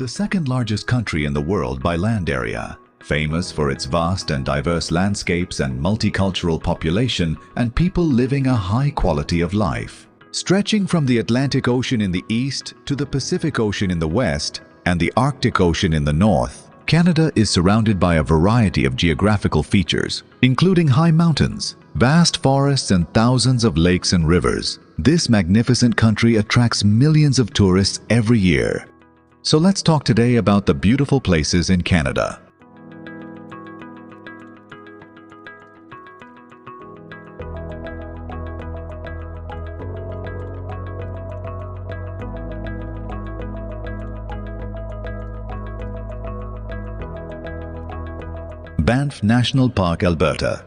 the second largest country in the world by land area, famous for its vast and diverse landscapes and multicultural population and people living a high quality of life. Stretching from the Atlantic Ocean in the east to the Pacific Ocean in the west and the Arctic Ocean in the north, Canada is surrounded by a variety of geographical features, including high mountains, vast forests, and thousands of lakes and rivers. This magnificent country attracts millions of tourists every year. So let's talk today about the beautiful places in Canada. Banff National Park, Alberta,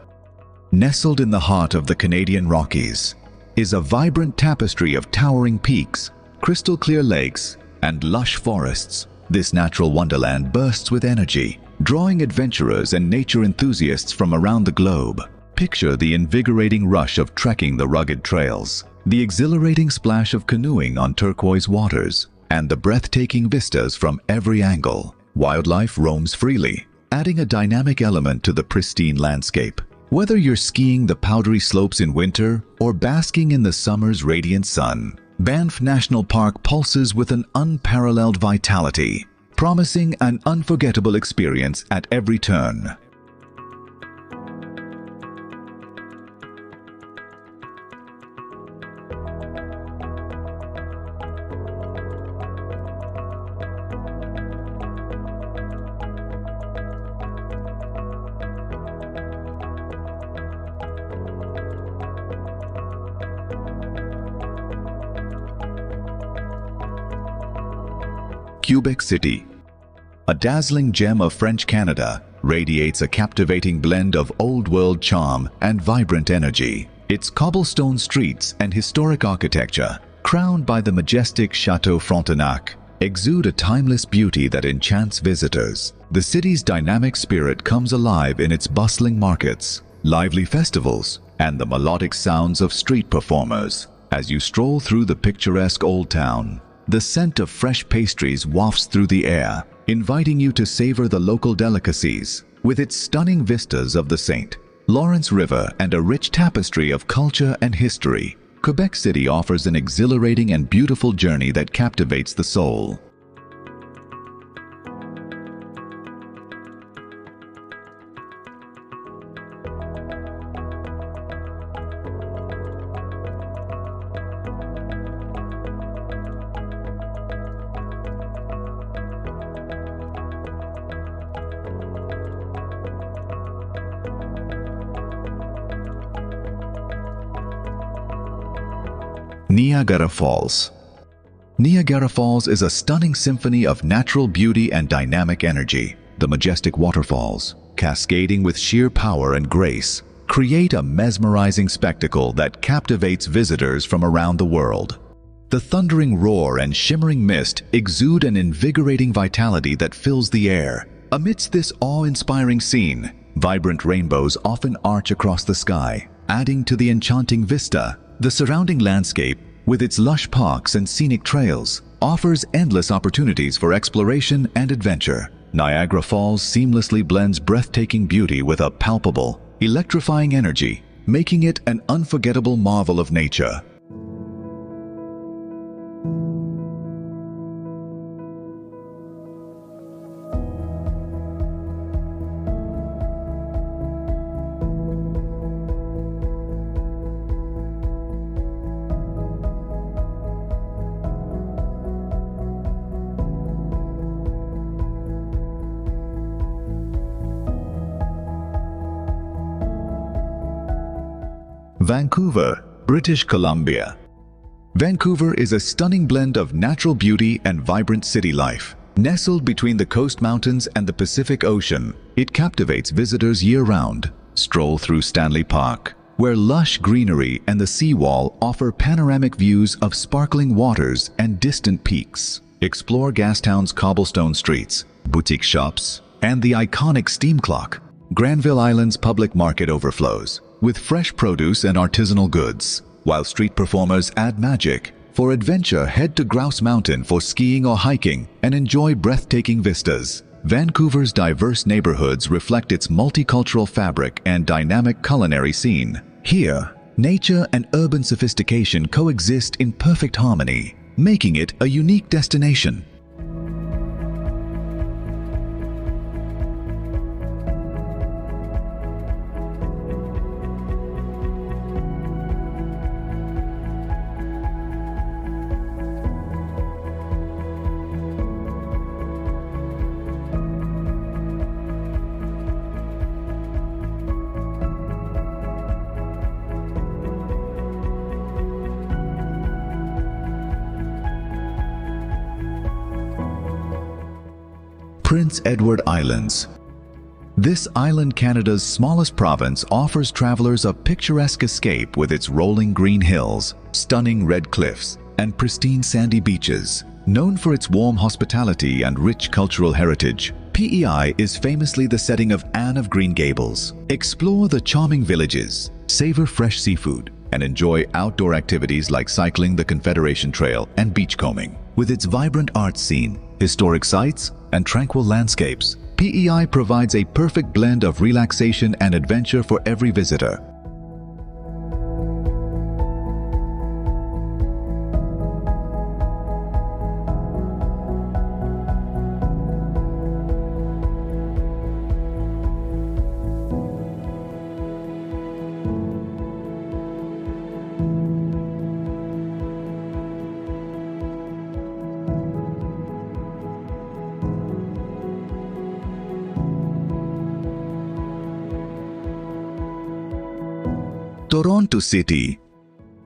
nestled in the heart of the Canadian Rockies, is a vibrant tapestry of towering peaks, crystal-clear lakes, and lush forests. This natural wonderland bursts with energy, drawing adventurers and nature enthusiasts from around the globe. Picture the invigorating rush of trekking the rugged trails, the exhilarating splash of canoeing on turquoise waters, and the breathtaking vistas from every angle. Wildlife roams freely, adding a dynamic element to the pristine landscape. Whether you're skiing the powdery slopes in winter or basking in the summer's radiant sun, Banff National Park pulses with an unparalleled vitality, promising an unforgettable experience at every turn. Quebec City, a dazzling gem of French Canada, radiates a captivating blend of old-world charm and vibrant energy. Its cobblestone streets and historic architecture, crowned by the majestic Château Frontenac, exude a timeless beauty that enchants visitors. The city's dynamic spirit comes alive in its bustling markets, lively festivals, and the melodic sounds of street performers. As you stroll through the picturesque Old Town, the scent of fresh pastries wafts through the air, inviting you to savor the local delicacies. With its stunning vistas of the St. Lawrence River and a rich tapestry of culture and history, Quebec City offers an exhilarating and beautiful journey that captivates the soul. Niagara Falls. Niagara Falls is a stunning symphony of natural beauty and dynamic energy. The majestic waterfalls, cascading with sheer power and grace, create a mesmerizing spectacle that captivates visitors from around the world. The thundering roar and shimmering mist exude an invigorating vitality that fills the air. Amidst this awe-inspiring scene, vibrant rainbows often arch across the sky, adding to the enchanting vista. The surrounding landscape, with its lush parks and scenic trails, offers endless opportunities for exploration and adventure. Niagara Falls seamlessly blends breathtaking beauty with a palpable, electrifying energy, making it an unforgettable marvel of nature. Vancouver, British Columbia. Vancouver is a stunning blend of natural beauty and vibrant city life. Nestled between the Coast Mountains and the Pacific Ocean, it captivates visitors year-round. Stroll through Stanley Park, where lush greenery and the seawall offer panoramic views of sparkling waters and distant peaks. Explore Gastown's cobblestone streets, boutique shops, and the iconic steam clock. Granville Island's public market overflows with fresh produce and artisanal goods, while street performers add magic, For adventure, head to Grouse Mountain for skiing or hiking and enjoy breathtaking vistas. Vancouver's diverse neighborhoods reflect its multicultural fabric and dynamic culinary scene. Here, nature and urban sophistication coexist in perfect harmony, making it a unique destination. Prince Edward Islands. This island, Canada's smallest province, offers travelers a picturesque escape with its rolling green hills, stunning red cliffs, and pristine sandy beaches. Known for its warm hospitality and rich cultural heritage, PEI is famously the setting of Anne of Green Gables. Explore the charming villages, savor fresh seafood, and enjoy outdoor activities like cycling the Confederation Trail and beachcombing. With its vibrant art scene, historic sites, and tranquil landscapes, PEI provides a perfect blend of relaxation and adventure for every visitor. Toronto City.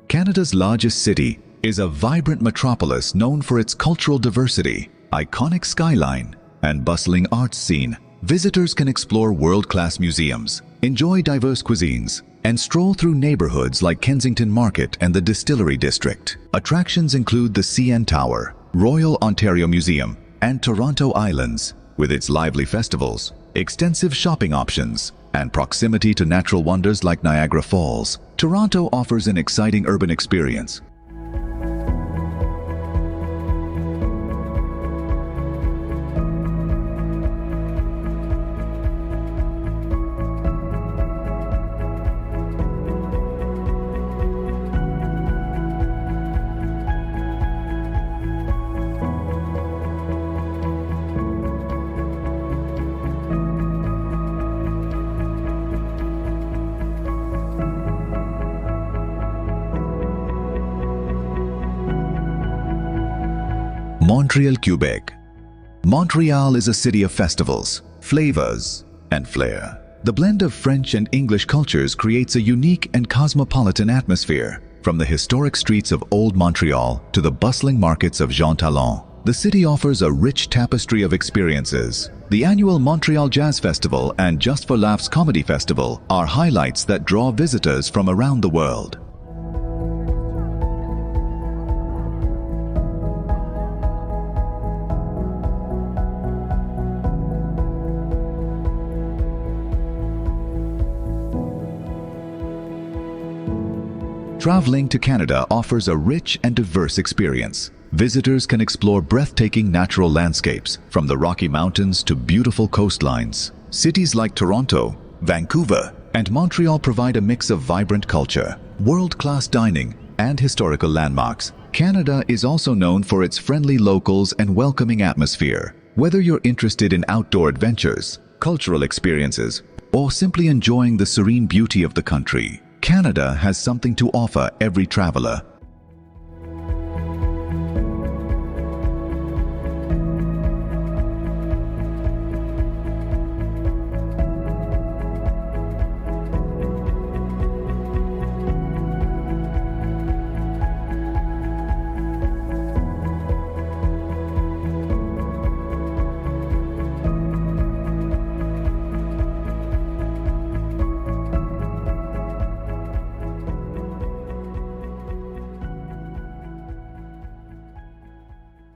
Canada's largest city, is a vibrant metropolis known for its cultural diversity, iconic skyline, and bustling arts scene. Visitors can explore world-class museums, enjoy diverse cuisines, and stroll through neighborhoods like Kensington Market and the Distillery District. Attractions include the CN Tower, Royal Ontario Museum, and Toronto Islands, with its lively festivals, extensive shopping options, and proximity to natural wonders like Niagara Falls. Toronto offers an exciting urban experience. Montreal, Quebec. Montreal is a city of festivals, flavors, and flair. The blend of French and English cultures creates a unique and cosmopolitan atmosphere. From the historic streets of Old Montreal to the bustling markets of Jean Talon, the city offers a rich tapestry of experiences. The annual Montreal Jazz Festival and Just for Laughs Comedy Festival are highlights that draw visitors from around the world. Traveling to Canada offers a rich and diverse experience. Visitors can explore breathtaking natural landscapes, from the Rocky Mountains to beautiful coastlines. Cities like Toronto, Vancouver, and Montreal provide a mix of vibrant culture, world-class dining, and historical landmarks. Canada is also known for its friendly locals and welcoming atmosphere. Whether you're interested in outdoor adventures, cultural experiences, or simply enjoying the serene beauty of the country, Canada has something to offer every traveler.